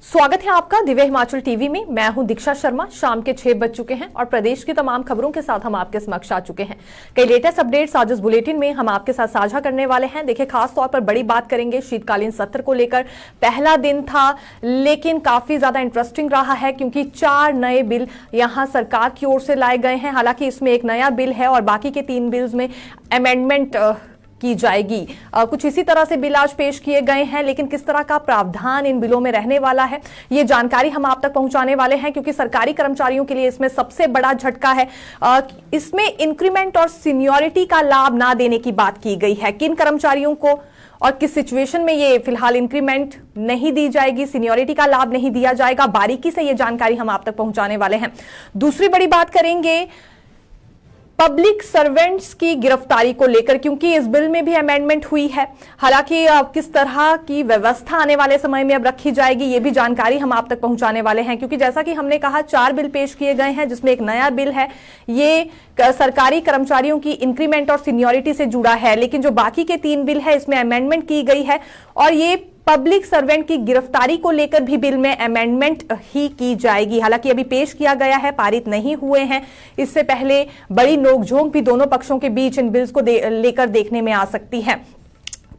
स्वागत है आपका दिव्य हिमाचल टीवी में। मैं हूं दीक्षा शर्मा। शाम के 6 बज चुके हैं और प्रदेश की तमाम खबरों के साथ हम आपके समक्ष आ चुके हैं। कई लेटेस्ट अपडेट्स आज इस बुलेटिन में हम आपके साथ साझा करने वाले हैं। देखिए, खास तौर पर बड़ी बात करेंगे शीतकालीन सत्र को लेकर। पहला दिन था लेकिन काफी ज्यादा इंटरेस्टिंग रहा है क्योंकि 4 नए बिल यहां सरकार की ओर से लाए गए हैं। हालांकि इसमें एक नया बिल है और बाकी के 3 बिल्स में अमेंडमेंट की जाएगी। कुछ इसी तरह से बिल आज पेश किए गए हैं, लेकिन किस तरह का प्रावधान इन बिलों में रहने वाला है ये जानकारी हम आप तक पहुंचाने वाले हैं क्योंकि सरकारी कर्मचारियों के लिए इसमें सबसे बड़ा झटका है। इसमें इंक्रीमेंट और सीनियरिटी का लाभ ना देने की बात की गई है। किन कर्मचारियों को और किस सिचुएशन में ये फिलहाल इंक्रीमेंट नहीं दी जाएगी, सीनियरिटी का लाभ नहीं दिया जाएगा, बारीकी से ये जानकारी हम आप तक पहुंचाने वाले हैं। दूसरी बड़ी बात करेंगे पब्लिक सर्वेंट्स की गिरफ्तारी को लेकर क्योंकि इस बिल में भी अमेंडमेंट हुई है। हालांकि किस तरह की व्यवस्था आने वाले समय में अब रखी जाएगी ये भी जानकारी हम आप तक पहुंचाने वाले हैं क्योंकि जैसा कि हमने कहा 4 बिल पेश किए गए हैं जिसमें एक नया बिल है। ये सरकारी कर्मचारियों की इंक्रीमेंट और सीनियरिटी से जुड़ा है, लेकिन जो बाकी के 3 बिल है इसमें अमेंडमेंट की गई है और ये पब्लिक सर्वेंट की गिरफ्तारी को लेकर भी बिल में अमेंडमेंट ही की जाएगी। हालांकि अभी पेश किया गया है, पारित नहीं हुए हैं। इससे पहले बड़ी नोकझोंक भी दोनों पक्षों के बीच इन बिल्स को लेकर देखने में आ सकती है।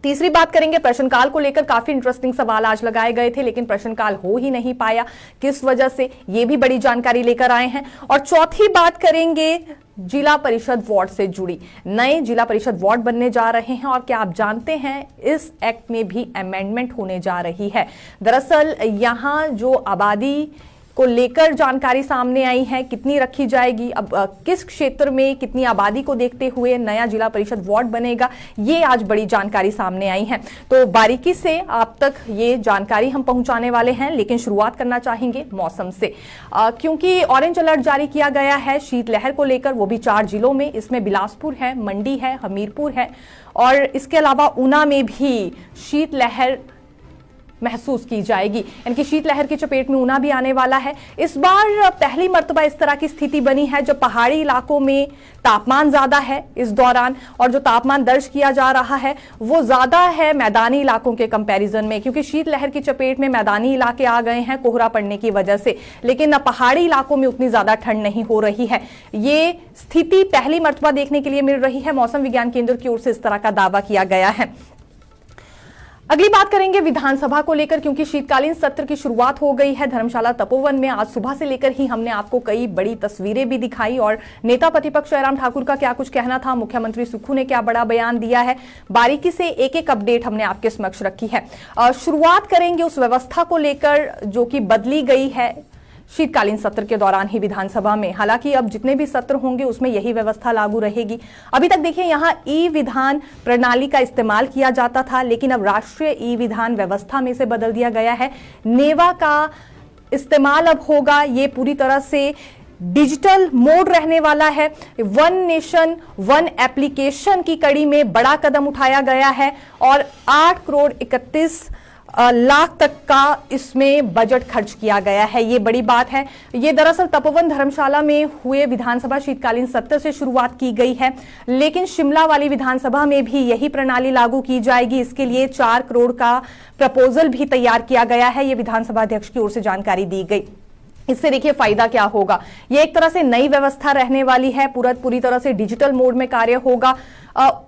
तीसरी बात करेंगे प्रश्नकाल को लेकर। काफी इंटरेस्टिंग सवाल आज लगाए गए थे लेकिन प्रश्नकाल हो ही नहीं पाया, किस वजह से, ये भी बड़ी जानकारी लेकर आए हैं। और चौथी बात करेंगे जिला परिषद वार्ड से जुड़ी। नए जिला परिषद वार्ड बनने जा रहे हैं और क्या आप जानते हैं इस एक्ट में भी अमेंडमेंट होने जा रही है। दरअसल यहां जो आबादी को लेकर जानकारी सामने आई है, कितनी रखी जाएगी, अब किस क्षेत्र में कितनी आबादी को देखते हुए नया जिला परिषद वार्ड बनेगा, ये आज बड़ी जानकारी सामने आई है। तो बारीकी से आप तक ये जानकारी हम पहुंचाने वाले हैं, लेकिन शुरुआत करना चाहेंगे मौसम से क्योंकि ऑरेंज अलर्ट जारी किया गया है शीतलहर को लेकर, वो भी 4 जिलों में। इसमें बिलासपुर है, मंडी है, हमीरपुर है और इसके अलावा ऊना में भी शीतलहर महसूस की जाएगी। इनकी शीतलहर की चपेट में ऊना भी आने वाला है। इस बार पहली मर्तबा इस तरह की स्थिति बनी है जब पहाड़ी इलाकों में तापमान ज्यादा है इस दौरान, और जो तापमान दर्ज किया जा रहा है वो ज्यादा है मैदानी इलाकों के कंपैरिजन में क्योंकि शीतलहर की चपेट में मैदानी इलाके आ गए हैं कोहरा पड़ने की वजह से, लेकिन पहाड़ी इलाकों में उतनी ज्यादा ठंड नहीं हो रही है। ये स्थिति पहली मर्तबा देखने के लिए मिल रही है। मौसम विज्ञान केंद्र की ओर से इस तरह का दावा किया गया है। अगली बात करेंगे विधानसभा को लेकर क्योंकि शीतकालीन सत्र की शुरुआत हो गई है। धर्मशाला तपोवन में आज सुबह से लेकर ही हमने आपको कई बड़ी तस्वीरें भी दिखाई और नेता प्रतिपक्ष जयराम ठाकुर का क्या कुछ कहना था, मुख्यमंत्री सुक्खू ने क्या बड़ा बयान दिया है, बारीकी से एक एक अपडेट हमने आपके समक्ष रखी है। शुरुआत करेंगे उस व्यवस्था को लेकर जो कि बदली गई है शीतकालीन सत्र के दौरान ही विधानसभा में। हालांकि अब जितने भी सत्र होंगे उसमें यही व्यवस्था लागू रहेगी। अभी तक देखिए यहां ई विधान प्रणाली का इस्तेमाल किया जाता था, लेकिन अब राष्ट्रीय ई विधान व्यवस्था में से बदल दिया गया है। नेवा का इस्तेमाल अब होगा। ये पूरी तरह से डिजिटल मोड रहने वाला है। वन नेशन वन एप्लीकेशन की कड़ी में बड़ा कदम उठाया गया है और 8 करोड़ 31 लाख तक का इसमें बजट खर्च किया गया है। ये बड़ी बात है। ये दरअसल तपोवन धर्मशाला में हुए विधानसभा शीतकालीन सत्र से शुरुआत की गई है, लेकिन शिमला वाली विधानसभा में भी यही प्रणाली लागू की जाएगी। इसके लिए 4 करोड़ का प्रपोजल भी तैयार किया गया है। ये विधानसभा अध्यक्ष की ओर से जानकारी दी गई। इससे देखिए फायदा क्या होगा। ये एक तरह से नई व्यवस्था रहने वाली है, पूरी तरह से डिजिटल मोड में कार्य होगा।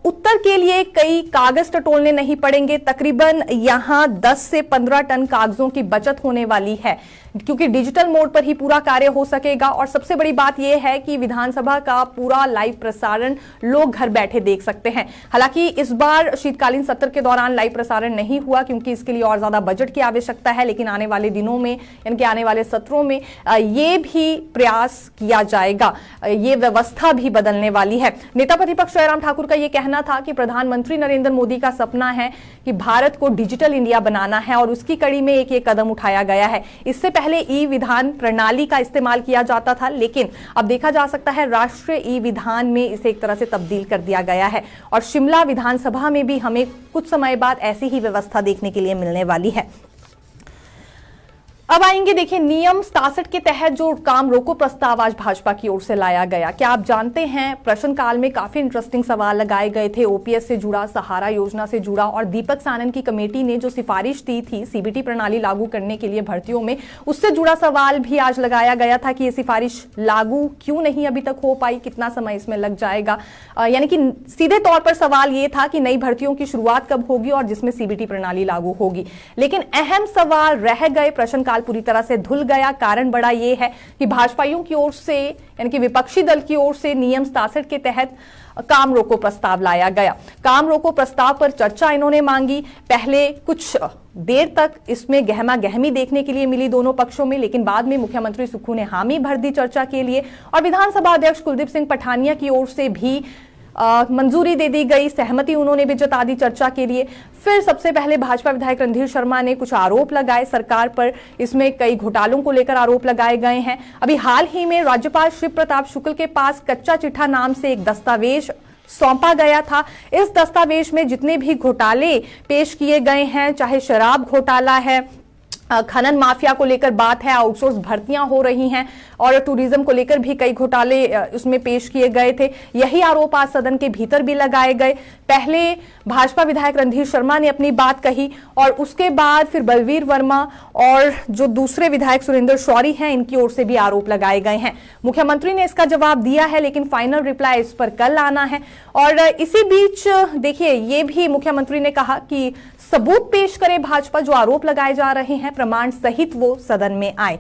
उत्तर के लिए कई कागज टटोलने नहीं पड़ेंगे। तकरीबन यहां 10 से 15 टन कागजों की बचत होने वाली है क्योंकि डिजिटल मोड पर ही पूरा कार्य हो सकेगा। और सबसे बड़ी बात यह है कि विधानसभा का पूरा लाइव प्रसारण लोग घर बैठे देख सकते हैं। हालांकि इस बार शीतकालीन सत्र के दौरान लाइव प्रसारण नहीं हुआ क्योंकि इसके लिए और ज्यादा बजट की आवश्यकता है, लेकिन आने वाले दिनों में इनके आने वाले सत्रों में ये भी प्रयास किया जाएगा। ये व्यवस्था भी बदलने वाली है। नेता प्रतिपक्ष जयराम ठाकुर का यह कहना था कि प्रधानमंत्री नरेंद्र मोदी का सपना है कि भारत को डिजिटल इंडिया बनाना है और उसकी कड़ी में एक कदम उठाया गया है। इससे पहले ई विधान प्रणाली का इस्तेमाल किया जाता था, लेकिन अब देखा जा सकता है राष्ट्रीय ई विधान में इसे एक तरह से तब्दील कर दिया गया है और शिमला विधानसभा में भी हमें कुछ समय बाद ऐसी ही व्यवस्था देखने के लिए मिलने वाली है। अब आएंगे, देखिए नियम 67 के तहत जो काम रोको प्रस्ताव आज भाजपा की ओर से लाया गया, क्या आप जानते हैं प्रश्नकाल में काफी इंटरेस्टिंग सवाल लगाए गए थे। ओपीएस से जुड़ा, सहारा योजना से जुड़ा और दीपक सानन की कमेटी ने जो सिफारिश दी थी सीबीटी प्रणाली लागू करने के लिए भर्तियों में, उससे जुड़ा सवाल भी आज लगाया गया था कि ये सिफारिश लागू क्यों नहीं अभी तक हो पाई, कितना समय इसमें लग जाएगा। यानी कि सीधे तौर पर सवाल ये था कि नई भर्तियों की शुरुआत कब होगी और जिसमें सीबीटी प्रणाली लागू होगी। लेकिन अहम सवाल रह गए, प्रश्नकाल पूरी तरह से धुल गया। कारण बड़ा यह है कि भाजपाइयों की ओर से, यानी कि विपक्षी दल की ओर से नियम 67 के तहत काम रोको प्रस्ताव लाया गया। काम रोको प्रस्ताव पर चर्चा इन्होंने मांगी। पहले कुछ देर तक इसमें गहमा गहमी देखने के लिए मिली दोनों पक्षों में, लेकिन बाद में मुख्यमंत्री सुक्खू ने हामी भर दी चर्चा के लिए और विधानसभा अध्यक्ष कुलदीप सिंह पठानिया की ओर से भी मंजूरी दे दी गई, सहमति उन्होंने भी जता दी चर्चा के लिए। फिर सबसे पहले भाजपा विधायक रणधीर शर्मा ने कुछ आरोप लगाए सरकार पर, इसमें कई घोटालों को लेकर आरोप लगाए गए हैं। अभी हाल ही में राज्यपाल शिव प्रताप शुक्ल के पास कच्चा चिट्ठा नाम से एक दस्तावेज सौंपा गया था। इस दस्तावेज में जितने भी घोटाले पेश किए गए हैं, चाहे शराब घोटाला है, खनन माफिया को लेकर बात है, आउटसोर्स भर्तियां हो रही हैं और टूरिज्म को लेकर भी कई घोटाले उसमें पेश किए गए थे। यही आरोप आज सदन के भीतर भी लगाए गए। पहले भाजपा विधायक रणधीर शर्मा ने अपनी बात कही और उसके बाद फिर बलवीर वर्मा और जो दूसरे विधायक सुरेंद्र शौरी हैं, इनकी ओर से भी आरोप लगाए गए हैं। मुख्यमंत्री ने इसका जवाब दिया है, लेकिन फाइनल रिप्लाई इस पर कल आना है। और इसी बीच देखिए, ये भी मुख्यमंत्री ने कहा कि सबूत पेश करे भाजपा, जो आरोप लगाए जा रहे हैं प्रमाण सहित वो सदन में आए।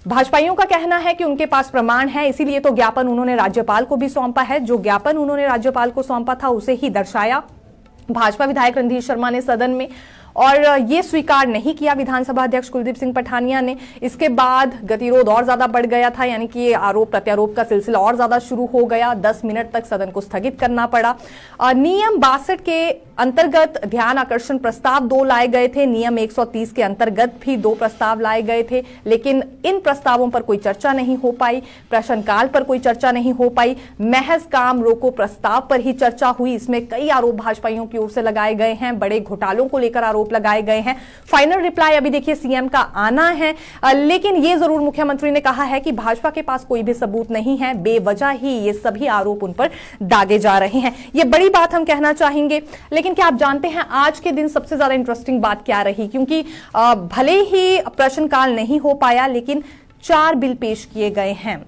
भाजपाइयों का कहना है कि उनके पास प्रमाण है, इसीलिए तो ज्ञापन उन्होंने राज्यपाल को भी सौंपा है। जो ज्ञापन उन्होंने राज्यपाल को सौंपा था उसे ही दर्शाया भाजपा विधायक रणधीर शर्मा ने सदन में, और ये स्वीकार नहीं किया विधानसभा अध्यक्ष कुलदीप सिंह पठानिया ने। इसके बाद गतिरोध और ज्यादा बढ़ गया था, यानी कि आरोप प्रत्यारोप का सिलसिला और ज्यादा शुरू हो गया। 10 मिनट तक सदन को स्थगित करना पड़ा। नियम 62 के अंतर्गत ध्यान आकर्षण प्रस्ताव 2 लाए गए थे। नियम 130 के अंतर्गत भी 2 प्रस्ताव लाए गए थे, लेकिन इन प्रस्तावों पर कोई चर्चा नहीं हो पाई, प्रश्नकाल पर कोई चर्चा नहीं हो पाई। महज काम रोको प्रस्ताव पर ही चर्चा हुई। इसमें कई आरोप भाजपाइयों की ओर से लगाए गए हैं, बड़े घोटालों को लेकर आरोप लगाए गए हैं। फाइनल रिप्लाई अभी देखिए सीएम का आना है, लेकिन यह जरूर मुख्यमंत्री ने कहा है कि भाजपा के पास कोई भी सबूत नहीं है, बेवजह ही ये सभी आरोप उन पर दागे जा रहे हैं। ये बड़ी बात हम कहना चाहेंगे। लेकिन क्या आप जानते हैं आज के दिन सबसे ज्यादा इंटरेस्टिंग बात क्या रही? क्योंकि भले ही प्रश्नकाल नहीं हो पाया, लेकिन 4 बिल पेश किए गए हैं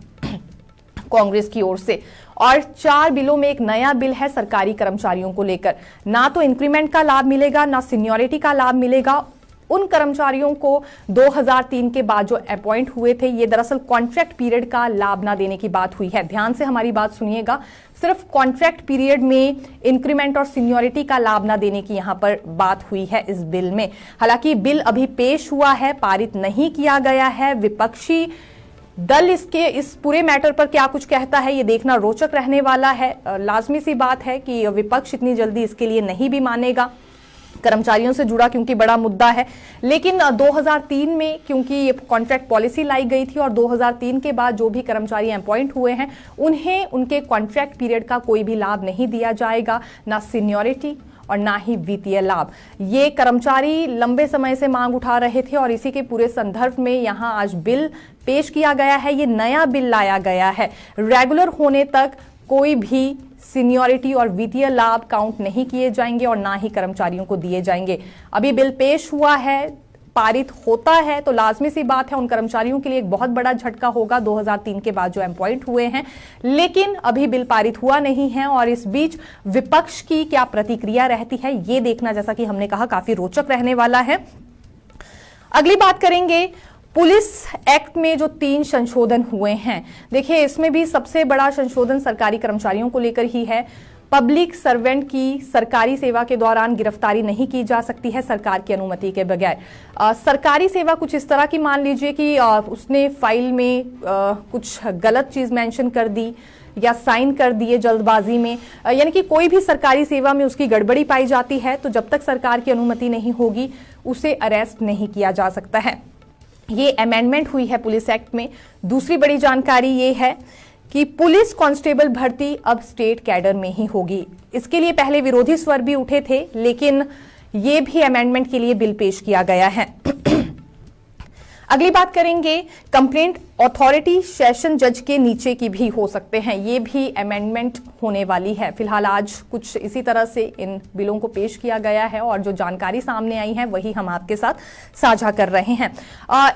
कांग्रेस की ओर से, और 4 बिलों में एक नया बिल है सरकारी कर्मचारियों को लेकर। ना तो इंक्रीमेंट का लाभ मिलेगा, ना सीनियरिटी का लाभ मिलेगा उन कर्मचारियों को 2003 के बाद जो अपॉइंट हुए थे। ये दरअसल कॉन्ट्रैक्ट पीरियड का लाभ ना देने की बात हुई है। ध्यान से हमारी बात सुनिएगा, सिर्फ कॉन्ट्रैक्ट पीरियड में इंक्रीमेंट और सीनियरिटी का लाभ ना देने की यहां पर बात हुई है इस बिल में। हालांकि बिल अभी पेश हुआ है, पारित नहीं किया गया है। विपक्षी दल इसके इस पूरे मैटर पर क्या कुछ कहता है, ये देखना रोचक रहने वाला है। लाजमी सी बात है कि विपक्ष इतनी जल्दी इसके लिए नहीं भी मानेगा, कर्मचारियों से जुड़ा क्योंकि बड़ा मुद्दा है। लेकिन 2003 में क्योंकि ये कॉन्ट्रैक्ट पॉलिसी लाई गई थी और 2003 के बाद जो भी कर्मचारी अपॉइंट हुए हैं उन्हें उनके कॉन्ट्रैक्ट पीरियड का कोई भी लाभ नहीं दिया जाएगा, ना सीनियरिटी और ना ही वित्तीय लाभ। ये कर्मचारी लंबे समय से मांग उठा रहे थे और इसी के पूरे संदर्भ में यहां आज बिल पेश किया गया है। ये नया बिल लाया गया है। रेगुलर होने तक कोई भी सीनियरिटी और वित्तीय लाभ काउंट नहीं किए जाएंगे और ना ही कर्मचारियों को दिए जाएंगे। अभी बिल पेश हुआ है, पारित होता है तो लाजमी सी बात है उन कर्मचारियों के लिए एक बहुत बड़ा झटका होगा 2003 के बाद जो अपॉइंट हुए हैं। लेकिन अभी बिल पारित हुआ नहीं है और इस बीच विपक्ष की क्या प्रतिक्रिया रहती है ये देखना, जैसा कि हमने कहा, काफी रोचक रहने वाला है। अगली बात करेंगे पुलिस एक्ट में जो 3 संशोधन हुए हैं। देखिए इसमें भी सबसे बड़ा संशोधन सरकारी कर्मचारियों को लेकर ही है। पब्लिक सर्वेंट की सरकारी सेवा के दौरान गिरफ्तारी नहीं की जा सकती है सरकार की अनुमति के बगैर। सरकारी सेवा कुछ इस तरह की मान लीजिए कि उसने फाइल में कुछ गलत चीज मेंशन कर दी या साइन कर दिए जल्दबाजी में, यानी कि कोई भी सरकारी सेवा में उसकी गड़बड़ी पाई जाती है तो जब तक सरकार की अनुमति नहीं होगी उसे अरेस्ट नहीं किया जा सकता है। ये अमेंडमेंट हुई है पुलिस एक्ट में। दूसरी बड़ी जानकारी ये है कि पुलिस कांस्टेबल भर्ती अब स्टेट कैडर में ही होगी। इसके लिए पहले विरोधी स्वर भी उठे थे, लेकिन ये भी अमेंडमेंट के लिए बिल पेश किया गया है। अगली बात करेंगे, कंप्लेंट अथॉरिटी सेशन जज के नीचे की भी हो सकते हैं, ये भी अमेंडमेंट होने वाली है। फिलहाल आज कुछ इसी तरह से इन बिलों को पेश किया गया है और जो जानकारी सामने आई है वही हम आपके साथ साझा कर रहे हैं।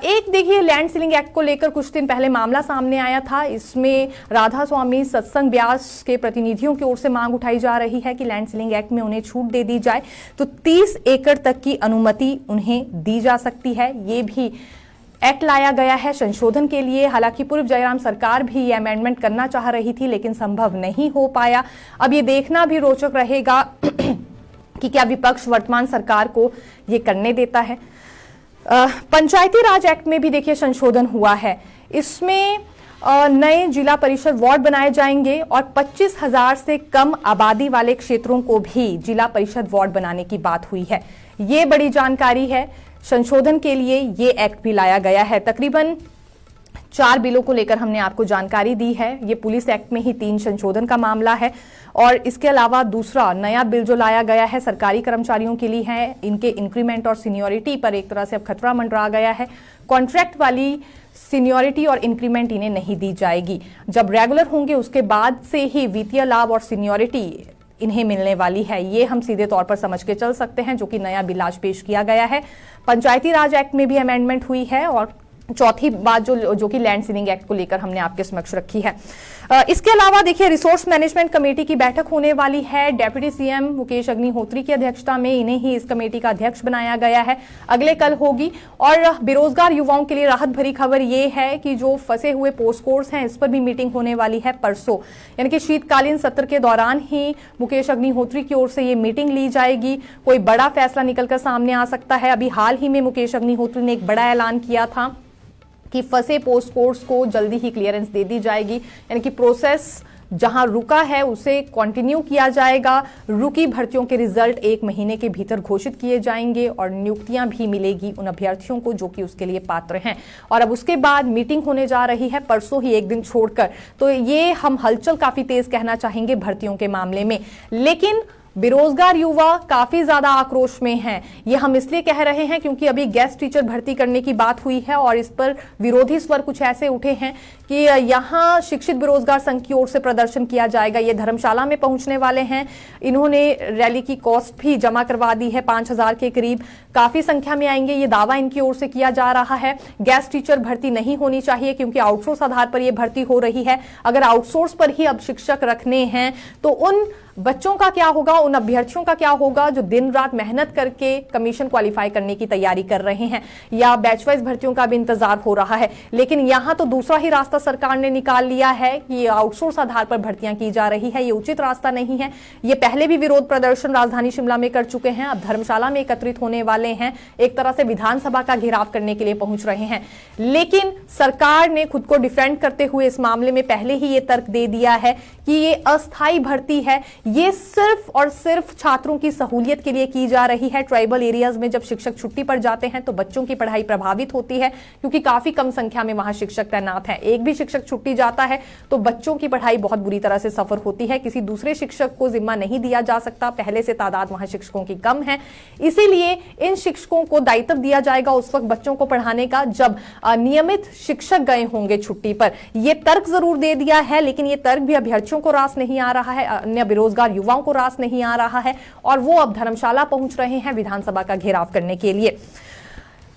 एक देखिए, लैंड सीलिंग एक्ट को लेकर कुछ दिन पहले मामला सामने आया था। इसमें राधा स्वामी सत्संग ब्यास के प्रतिनिधियों की ओर से मांग उठाई जा रही है कि लैंड सीलिंग एक्ट में उन्हें छूट दे दी जाए तो 30 एकड़ तक की अनुमति उन्हें दी जा सकती है। ये भी एक्ट लाया गया है संशोधन के लिए। हालांकि पूर्व जयराम सरकार भी ये अमेंडमेंट करना चाह रही थी लेकिन संभव नहीं हो पाया। अब ये देखना भी रोचक रहेगा कि क्या विपक्ष वर्तमान सरकार को ये करने देता है। पंचायती राज एक्ट में भी देखिए संशोधन हुआ है। इसमें नए जिला परिषद वार्ड बनाए जाएंगे और 25,000 से कम आबादी वाले क्षेत्रों को भी जिला परिषद वार्ड बनाने की बात हुई है। ये बड़ी जानकारी है। संशोधन के लिए ये एक्ट भी लाया गया है। तकरीबन 4 बिलों को लेकर हमने आपको जानकारी दी है। ये पुलिस एक्ट में ही 3 संशोधन का मामला है और इसके अलावा दूसरा नया बिल जो लाया गया है सरकारी कर्मचारियों के लिए है। इनके इंक्रीमेंट और सीनियरिटी पर एक तरह से अब खतरा मंडरा गया है। कॉन्ट्रैक्ट वाली सीनियरिटी और इंक्रीमेंट इन्हें नहीं दी जाएगी। जब रेगुलर होंगे उसके बाद से ही वित्तीय लाभ और सीनियरिटी इन्हें मिलने वाली है। ये हम सीधे तौर पर समझ के चल सकते हैं, जो कि नया बिल आज पेश किया गया है। पंचायती राज एक्ट में भी अमेंडमेंट हुई है और चौथी बात जो कि लैंड सीलिंग एक्ट को लेकर हमने आपके समक्ष रखी है। इसके अलावा देखिए, रिसोर्स मैनेजमेंट कमेटी की बैठक होने वाली है। डेप्यूटी सीएम मुकेश अग्निहोत्री की अध्यक्षता में इन्हें ही इस कमेटी का अध्यक्ष बनाया गया है। अगले कल होगी। और बेरोजगार युवाओं के लिए राहत भरी खबर ये है कि जो फंसे हुए पोस्ट कोर्स हैं इस पर भी मीटिंग होने वाली है परसों, यानी कि शीतकालीन सत्र के दौरान ही मुकेश अग्निहोत्री की ओर से ये मीटिंग ली जाएगी। कोई बड़ा फैसला निकलकर सामने आ सकता है। अभी हाल ही में मुकेश अग्निहोत्री ने एक बड़ा ऐलान किया था कि फंसे पोस्ट कोर्स को जल्दी ही क्लियरेंस दे दी जाएगी, यानी कि प्रोसेस जहां रुका है उसे कंटिन्यू किया जाएगा। रुकी भर्तियों के रिजल्ट 1 महीने के भीतर घोषित किए जाएंगे और नियुक्तियां भी मिलेगी उन अभ्यर्थियों को जो कि उसके लिए पात्र हैं। और अब उसके बाद मीटिंग होने जा रही है परसों ही, एक दिन छोड़कर। तो ये हम हलचल काफी तेज कहना चाहेंगे भर्तियों के मामले में। लेकिन बेरोजगार युवा काफी ज्यादा आक्रोश में हैं। ये हम इसलिए कह रहे हैं क्योंकि अभी गेस्ट टीचर भर्ती करने की बात हुई है और इस पर विरोधी स्वर कुछ ऐसे उठे हैं कि यहां शिक्षित बेरोजगार संघ की ओर से प्रदर्शन किया जाएगा। ये धर्मशाला में पहुंचने वाले हैं। इन्होंने रैली की कॉस्ट भी जमा करवा दी है 5,000 के करीब। काफी संख्या में आएंगे, ये दावा इनकी ओर से किया जा रहा है। गेस्ट टीचर भर्ती नहीं होनी चाहिए क्योंकि आउटसोर्स आधार पर यह भर्ती हो रही है। अगर आउटसोर्स पर ही अब शिक्षक रखने हैं तो उन बच्चों का क्या होगा, उन अभ्यर्थियों का क्या होगा जो दिन रात मेहनत करके कमीशन क्वालिफाई करने की तैयारी कर रहे हैं। या बैच वाइज भर्तियों का भी इंतजार हो रहा है। लेकिन यहां तो दूसरा ही रास्ता सरकार ने निकाल लिया है कि आउटसोर्स आधार पर भर्तियां की जा रही है। ये उचित रास्ता नहीं है। ये पहले भी विरोध प्रदर्शन राजधानी शिमला में कर चुके हैं, अब धर्मशाला में एकत्रित होने वाले हैं। एक तरह से विधानसभा का घेराव करने के लिए पहुंच रहे हैं। लेकिन सरकार ने खुद को डिफेंड करते हुए इस मामले में पहले ही ये तर्क दे दिया है कि ये अस्थायी भर्ती है, ये सिर्फ और सिर्फ छात्रों की सहूलियत के लिए की जा रही है। ट्राइबल एरियाज में जब शिक्षक छुट्टी पर जाते हैं तो बच्चों की पढ़ाई प्रभावित होती है क्योंकि काफी कम संख्या में वहां शिक्षक तैनात हैं। एक भी शिक्षक छुट्टी जाता है तो बच्चों की पढ़ाई बहुत बुरी तरह से सफर होती है। किसी दूसरे शिक्षक को जिम्मा नहीं दिया जा सकता, पहले से तादाद वहां शिक्षकों की कम है। इसीलिए इन शिक्षकों को दायित्व दिया जाएगा उस वक्त बच्चों को पढ़ाने का जब नियमित शिक्षक गए होंगे छुट्टी पर। यह तर्क जरूर दे दिया है, लेकिन यह तर्क भी अभ्यर्थियों को रास नहीं आ रहा है, अन्य बेरोजगार युवाओं को रास नहीं आ रहा है और वो अब धर्मशाला पहुंच रहे हैं विधानसभा का घेराव करने के लिए।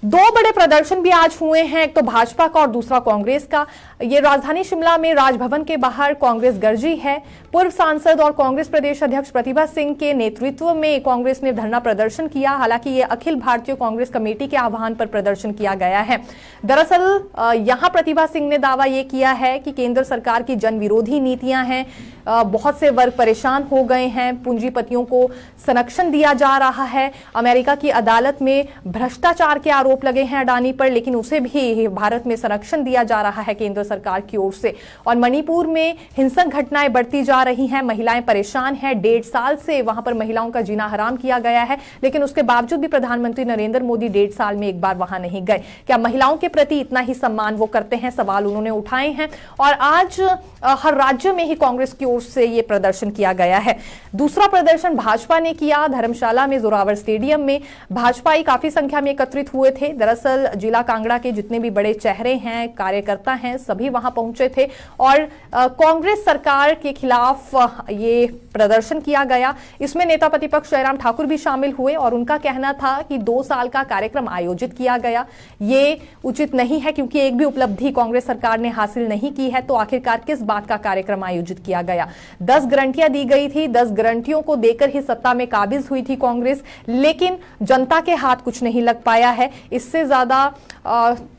2 बड़े प्रदर्शन भी आज हुए हैं, एक तो भाजपा का और दूसरा कांग्रेस का। ये राजधानी शिमला में राजभवन के बाहर कांग्रेस गरजी है। पूर्व सांसद और कांग्रेस प्रदेश अध्यक्ष प्रतिभा सिंह के नेतृत्व में कांग्रेस ने धरना प्रदर्शन किया। हालांकि ये अखिल भारतीय कांग्रेस कमेटी के आह्वान पर प्रदर्शन किया गया है। दरअसल यहां प्रतिभा सिंह ने दावा यह किया है कि केंद्र सरकार की जन विरोधी नीतियां हैं, बहुत से वर्ग परेशान हो गए हैं, पूंजीपतियों को संरक्षण दिया जा रहा है। अमेरिका की अदालत में भ्रष्टाचार के आरोप लगे हैं अडानी पर, लेकिन उसे भी भारत में संरक्षण दिया जा रहा है केंद्र सरकार की ओर से। और मणिपुर में हिंसक घटनाएं बढ़ती जा रही हैं, महिलाएं परेशान हैं। 1.5 साल से वहां पर महिलाओं का जीना हराम किया गया है, लेकिन उसके बावजूद भी प्रधानमंत्री नरेंद्र मोदी 1.5 साल में एक बार वहां नहीं गए। क्या महिलाओं के प्रति इतना ही सम्मान वो करते हैं? सवाल उन्होंने उठाए हैं। और आज हर राज्य में ही कांग्रेस की ओर से यह प्रदर्शन किया गया है। दूसरा प्रदर्शन भाजपा ने किया धर्मशाला में जोरावर स्टेडियम में। भाजपाई काफी संख्या में एकत्रित हुए थे। दरअसल जिला कांगड़ा के जितने भी बड़े चेहरे हैं, कार्यकर्ता हैं, सभी वहां पहुंचे थे और कांग्रेस सरकार के खिलाफ ये प्रदर्शन किया गया। इसमें नेता प्रतिपक्ष जयराम ठाकुर भी शामिल हुए और उनका कहना था कि 2 साल का कार्यक्रम आयोजित किया गया, ये उचित नहीं है क्योंकि एक भी उपलब्धि कांग्रेस सरकार ने हासिल नहीं की है, तो आखिरकार किस बात का कार्यक्रम आयोजित किया गया। 10 गारंटियां दी गई थी, 10 गारंटियों को देकर ही सत्ता में काबिज हुई थी कांग्रेस, लेकिन जनता के हाथ कुछ नहीं लग पाया है। इससे ज्यादा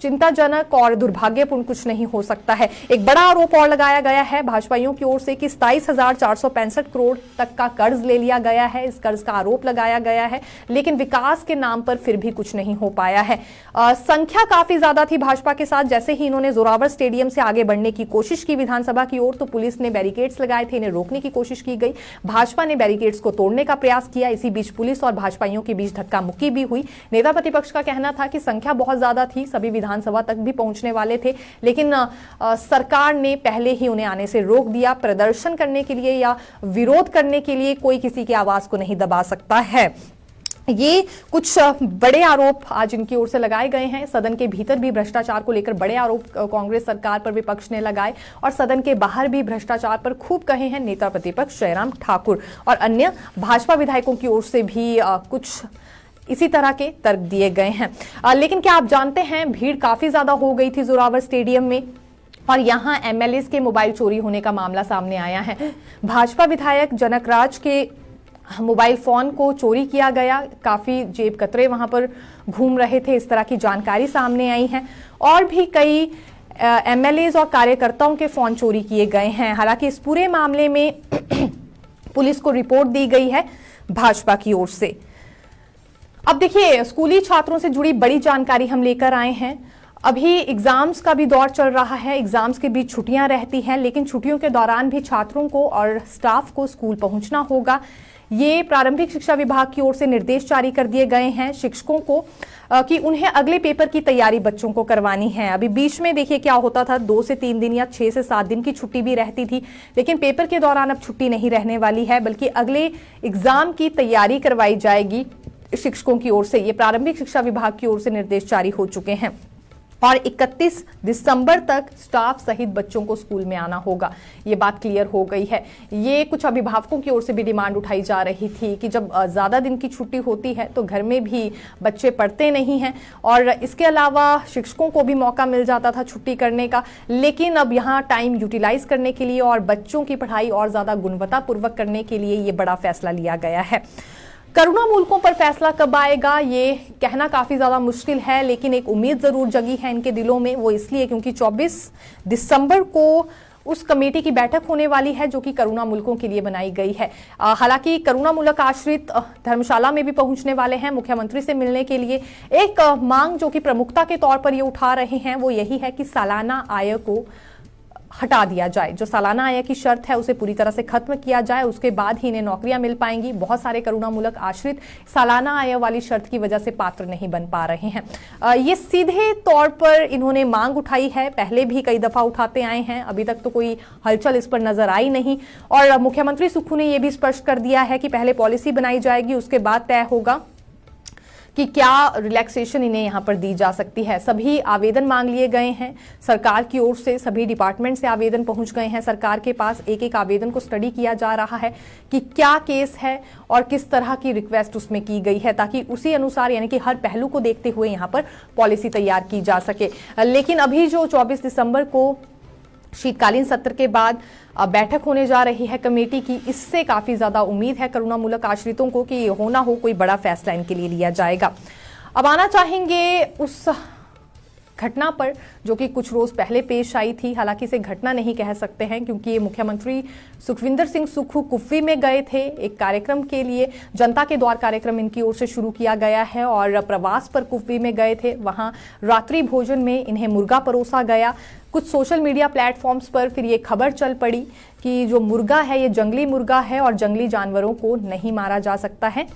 चिंताजनक और दुर्भाग्यपूर्ण कुछ नहीं हो सकता है। एक बड़ा आरोप और लगाया गया है भाजपाइयों की ओर से कि 27,465 करोड़ तक का कर्ज ले लिया गया है। इस कर्ज का आरोप लगाया गया है, लेकिन विकास के नाम पर फिर भी कुछ नहीं हो पाया है। संख्या काफी ज्यादा थी भाजपा के साथ। जैसे ही इन्होंने जोरावर स्टेडियम से आगे बढ़ने की कोशिश की विधानसभा की ओर, तो पुलिस ने बैरिकेड्स लगाए थे, इन्हें रोकने की कोशिश की गई। भाजपा ने बैरिकेड्स को तोड़ने का प्रयास किया। इसी बीच पुलिस और भाजपाइयों के बीच धक्का मुक्की भी हुई। नेता प्रतिपक्ष का कहना था कि संख्या बहुत ज्यादा थी, सभी विधानसभा तक भी पहुंचने वाले थे, लेकिन सरकार ने पहले ही उन्हें आने से रोक दिया। प्रदर्शन करने के लिए या विरोध करने के लिए कोई किसी की आवाज को नहीं दबा सकता है। ये कुछ बड़े आरोप आज इनकी ओर से लगाए गए हैं। सदन के भीतर भी भ्रष्टाचार को लेकर बड़े आरोप कांग्रेस सरकार पर विपक्ष ने लगाए और सदन के बाहर भी भ्रष्टाचार पर खूब कहे हैं नेता प्रतिपक्ष जयराम ठाकुर और अन्य भाजपा विधायकों की ओर से भी कुछ इसी तरह के तर्क दिए गए हैं। लेकिन क्या आप जानते हैं, भीड़ काफी ज्यादा हो गई थी जोरावर स्टेडियम में और यहां एमएलए के मोबाइल चोरी होने का मामला सामने आया है। भाजपा विधायक जनक राज के मोबाइल फोन को चोरी किया गया। काफी जेब कतरे वहां पर घूम रहे थे, इस तरह की जानकारी सामने आई है। और भी कई एमएलए और कार्यकर्ताओं के फोन चोरी किए गए हैं। हालांकि इस पूरे मामले में पुलिस को रिपोर्ट दी गई है भाजपा की ओर से। अब देखिए, स्कूली छात्रों से जुड़ी बड़ी जानकारी हम लेकर आए हैं। अभी एग्जाम्स का भी दौर चल रहा है, एग्जाम्स के बीच छुट्टियां रहती हैं, लेकिन छुट्टियों के दौरान भी छात्रों को और स्टाफ को स्कूल पहुंचना होगा। ये प्रारंभिक शिक्षा विभाग की ओर से निर्देश जारी कर दिए गए हैं शिक्षकों को कि उन्हें अगले पेपर की तैयारी बच्चों को करवानी है। अभी बीच में देखिए क्या होता था, 2 से 3 दिन या 6 से 7 दिन की छुट्टी भी रहती थी, लेकिन पेपर के दौरान अब छुट्टी नहीं रहने वाली है, बल्कि अगले एग्जाम की तैयारी करवाई जाएगी शिक्षकों की ओर से। ये प्रारंभिक शिक्षा विभाग की ओर से निर्देश जारी हो चुके हैं और 31 दिसंबर तक स्टाफ सहित बच्चों को स्कूल में आना होगा। ये बात क्लियर हो गई है। ये कुछ अभिभावकों की ओर से भी डिमांड उठाई जा रही थी कि जब ज्यादा दिन की छुट्टी होती है तो घर में भी बच्चे पढ़ते नहीं हैं और इसके अलावा शिक्षकों को भी मौका मिल जाता था छुट्टी करने का, लेकिन अब यहाँ टाइम यूटिलाइज करने के लिए और बच्चों की पढ़ाई और ज्यादा गुणवत्तापूर्वक करने के लिए ये बड़ा फैसला लिया गया है। करुणा मुल्कों पर फैसला कब आएगा ये कहना काफी ज्यादा मुश्किल है, लेकिन एक उम्मीद जरूर जगी है इनके दिलों में। वो इसलिए क्योंकि 24 दिसंबर को उस कमेटी की बैठक होने वाली है जो कि करुणा मुल्कों के लिए बनाई गई है। हालांकि करुणा मुल्क आश्रित धर्मशाला में भी पहुंचने वाले हैं मुख्यमंत्री से मिलने के लिए। एक मांग जो कि प्रमुखता के तौर पर ये उठा रहे हैं वो यही है कि सालाना आय को हटा दिया जाए। जो सालाना आय की शर्त है उसे पूरी तरह से खत्म किया जाए, उसके बाद ही इन्हें नौकरियां मिल पाएंगी। बहुत सारे करुणा मुल्क आश्रित सालाना आय वाली शर्त की वजह से पात्र नहीं बन पा रहे हैं। ये सीधे तौर पर इन्होंने मांग उठाई है, पहले भी कई दफा उठाते आए हैं, अभी तक तो कोई हलचल इस पर नजर आई नहीं। और मुख्यमंत्री सुक्खू ने यह भी स्पष्ट कर दिया है कि पहले पॉलिसी बनाई जाएगी, उसके बाद तय होगा कि क्या रिलैक्सेशन इन्हें यहां पर दी जा सकती है। सभी आवेदन मांग लिए गए हैं सरकार की ओर से, सभी डिपार्टमेंट से आवेदन पहुंच गए हैं सरकार के पास। एक एक आवेदन को स्टडी किया जा रहा है कि क्या केस है और किस तरह की रिक्वेस्ट उसमें की गई है, ताकि उसी अनुसार यानी कि हर पहलू को देखते हुए यहां पर पॉलिसी तैयार की जा सके। लेकिन अभी जो 24 दिसंबर को शीतकालीन सत्र के बाद बैठक होने जा रही है कमेटी की, इससे काफी ज्यादा उम्मीद है करुणा मुल्क आश्रितों को कि हो ना हो कोई बड़ा फैसला इनके लिए लिया जाएगा। अब आना चाहेंगे उस घटना पर जो कि कुछ रोज पहले पेश आई थी। हालांकि इसे घटना नहीं कह सकते हैं क्योंकि ये मुख्यमंत्री सुखविंदर सिंह सुक्खू कुफ्री में गए थे एक कार्यक्रम के लिए। जनता के द्वार कार्यक्रम इनकी ओर से शुरू किया गया है और प्रवास पर कुफ्री में गए थे। वहां रात्रि भोजन में इन्हें मुर्गा परोसा गया। कुछ सोशल मीडिया प्लेटफॉर्म्स पर फिर ये खबर चल पड़ी कि जो मुर्गा है ये जंगली मुर्गा है और जंगली जानवरों को नहीं मारा जा सकता है,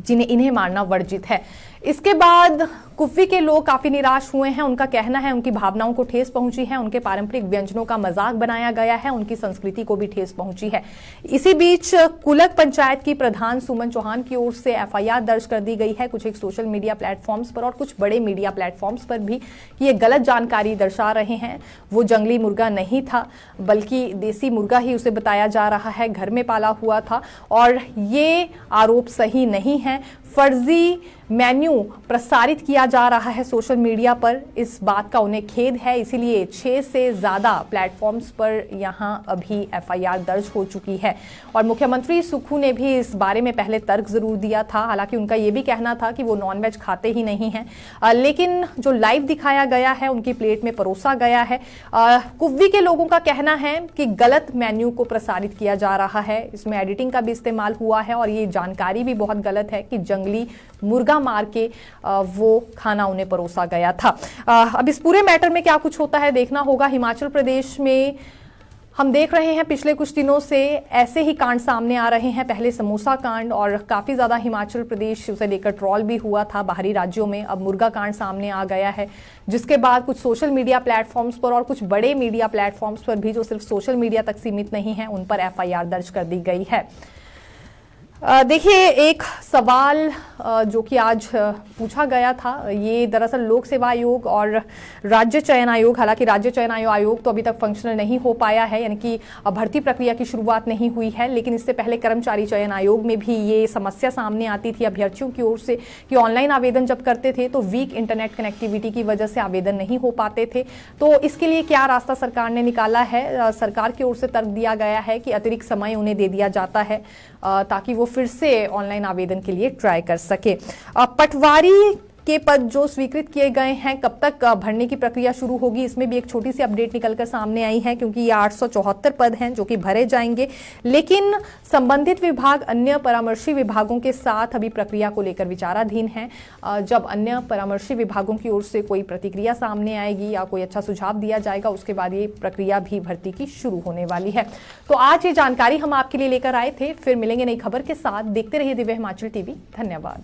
इन्हें मारना वर्जित है। इसके बाद कुफ्वी के लोग काफी निराश हुए हैं। उनका कहना है उनकी भावनाओं को ठेस पहुंची है, उनके पारंपरिक व्यंजनों का मजाक बनाया गया है, उनकी संस्कृति को भी ठेस पहुंची है। इसी बीच कुलक पंचायत की प्रधान सुमन चौहान की ओर से एफआईआर दर्ज कर दी गई है कुछ एक सोशल मीडिया प्लेटफॉर्म्स पर और कुछ बड़े मीडिया प्लेटफॉर्म्स पर भी कि ये गलत जानकारी दर्शा रहे हैं। वो जंगली मुर्गा नहीं था बल्कि देसी मुर्गा ही उसे बताया जा रहा है, घर में पाला हुआ था और ये आरोप सही नहीं है। फर्जी मेन्यू प्रसारित किया जा रहा है सोशल मीडिया पर, इस बात का उन्हें खेद है। इसीलिए 6 से ज्यादा प्लेटफॉर्म्स पर यहां अभी एफआईआर दर्ज हो चुकी है। और मुख्यमंत्री सुक्खू ने भी इस बारे में पहले तर्क जरूर दिया था। हालांकि उनका यह भी कहना था कि वो नॉनवेज खाते ही नहीं हैं, लेकिन जो लाइव दिखाया गया है उनकी प्लेट में परोसा गया है। कुव्वी के लोगों का कहना है कि गलत मेन्यू को प्रसारित किया जा रहा है, इसमें एडिटिंग का भी इस्तेमाल हुआ है और ये जानकारी भी बहुत गलत है कि जंगली मुर्गा मार के वो खाना उन्हें परोसा गया था। अब इस पूरे मैटर में क्या कुछ होता है देखना होगा। हिमाचल प्रदेश में हम देख रहे हैं पिछले कुछ दिनों से ऐसे ही कांड सामने आ रहे हैं। पहले समोसा कांड और काफी ज्यादा हिमाचल प्रदेश उसे लेकर ट्रॉल भी हुआ था बाहरी राज्यों में। अब मुर्गा कांड सामने आ गया है, जिसके बाद कुछ सोशल मीडिया प्लेटफॉर्म्स पर और कुछ बड़े मीडिया प्लेटफॉर्म्स पर भी जो सिर्फ सोशल मीडिया तक सीमित नहीं है उन पर एफआईआर दर्ज कर दी गई है। देखिए, एक सवाल जो कि आज पूछा गया था, ये दरअसल लोक सेवा आयोग और राज्य चयन आयोग, हालांकि राज्य चयन आयोग तो अभी तक फंक्शनल नहीं हो पाया है, यानी कि भर्ती प्रक्रिया की शुरुआत नहीं हुई है, लेकिन इससे पहले कर्मचारी चयन आयोग में भी ये समस्या सामने आती थी अभ्यर्थियों की ओर से कि ऑनलाइन आवेदन जब करते थे तो वीक इंटरनेट कनेक्टिविटी की वजह से आवेदन नहीं हो पाते थे। तो इसके लिए क्या रास्ता सरकार ने निकाला है? सरकार की ओर से तर्क दिया गया है कि अतिरिक्त समय उन्हें दे दिया जाता है ताकि वो फिर से ऑनलाइन आवेदन के लिए ट्राई कर सके। पटवारी के पद जो स्वीकृत किए गए हैं, कब तक भरने की प्रक्रिया शुरू होगी, इसमें भी एक छोटी सी अपडेट निकलकर सामने आई है, क्योंकि ये 874 पद हैं जो कि भरे जाएंगे, लेकिन संबंधित विभाग अन्य परामर्शी विभागों के साथ अभी प्रक्रिया को लेकर विचाराधीन है। जब अन्य परामर्शी विभागों की ओर से कोई प्रतिक्रिया सामने आएगी या कोई अच्छा सुझाव दिया जाएगा, उसके बाद ये प्रक्रिया भी भर्ती की शुरू होने वाली है। तो आज ये जानकारी हम आपके लिए लेकर आए थे। फिर मिलेंगे नई खबर के साथ। देखते रहिए दिव्य हिमाचल टीवी। धन्यवाद।